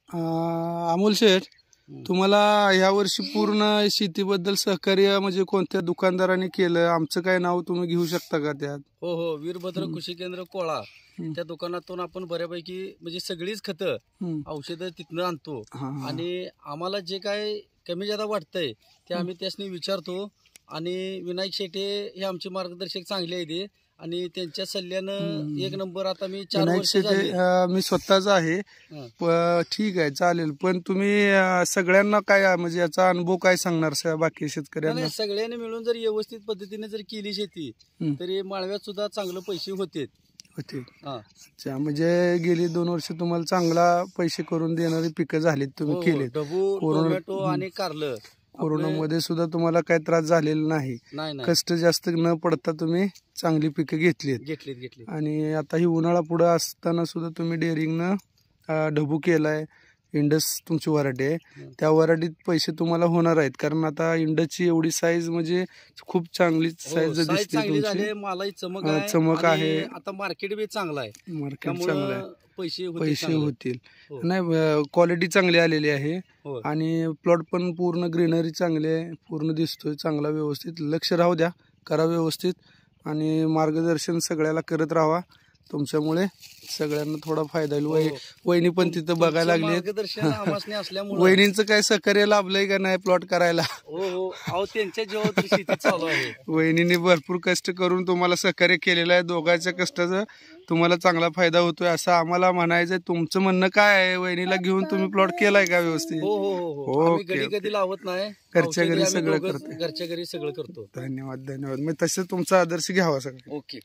अमोल शेठ, तुम्हाला या वर्षी पूर्ण शेतीबद्दल सहकार्य म्हणजे कोणत्या दुकानदाराने केलं, आमचं काय नाव तुम्ही घेऊ शकता का त्यात? हो हो, वीरभद्र कृषी केंद्र कोळा त्या दुकानातून आपण बऱ्यापैकी म्हणजे सगळीच खतं औषधं तिथनं आणतो आणि आम्हाला जे काय कमी जादा वाटतंय ते आम्ही त्यासनी विचारतो आणि विनायक शेटे हे आमचे मार्गदर्शक चांगले आहेत आणि त्यांच्या सल्ल्यानं एक नंबर. आता मी 4 वर्ष झाली. मी स्वतःच आहे. ठीक आहे, चालेल. पण तुम्ही सगळ्यांना काय म्हणजे याचा अनुभव काय सांगणार बाकी शेतकऱ्यांना? सगळ्यांनी मिळून जर व्यवस्थित पद्धतीने जर केली शेती तरी माळव्यात सुद्धा चांगले पैसे होते. अच्छा, म्हणजे गेली 2 वर्ष तुम्हाला चांगला पैसे करून देणारी पिकं झालीत तुम्ही केली. ढबू, टोमॅटो आणि कारलं. कोरोनामध्ये सुद्धा तुम्हाला काही त्रास झालेला नाही. कष्ट जास्त न पडता तुम्ही चांगली पिकं घेतलीत. आणि आता ही उन्हाळा पुढे असताना सुद्धा तुम्ही डेअरिंगनं ढबू केलाय. इंडस तुमची व्हरायटी आहे, त्या व्हरायटीत पैसे तुम्हाला होणार आहेत. कारण आता इंडसची एवढी साईज म्हणजे खूप चांगली साईज दिसते तुमची. मलाही चमक आहे. आता मार्केट बी चांगला आहे. मार्केट चांगलं आहे, पैसे होतील. हो. नाही, क्वालिटी चांगली आलेली आहे. आणि प्लॉट पण पूर्ण ग्रीनरी चांगली आहे, पूर्ण दिसतोय चांगला. व्यवस्थित लक्ष राहू द्या, करा व्यवस्थित आणि मार्गदर्शन सगळ्याला करत राहा. तुमच्यामुळे सगळ्यांना थोडा फायदा होईल. वहिनी पण तिथं बघायला लागली. वहिनींचं काय सहकार्य लाभलंय का नाही प्लॉट करायला? हो, त्यांच्या जीवावर शेती चालू आहे. वहिनीने भरपूर कष्ट करून तुम्हाला सहकार्य केलेलं आहे. दोघांच्या कष्टाचा तुम्हाला चांगला फायदा होतोय असं आम्हाला म्हणायचंय. तुमचं म्हणणं काय आहे? वहिनीला घेऊन तुम्ही प्लॉट केलाय का व्यवस्थित? हो, कधी लावत नाही. घरच्या घरी सगळं करतो. घरच्या घरी सगळं करतो. धन्यवाद. मग तसं तुमचा आदर्श घ्यावा सगळं. ओके.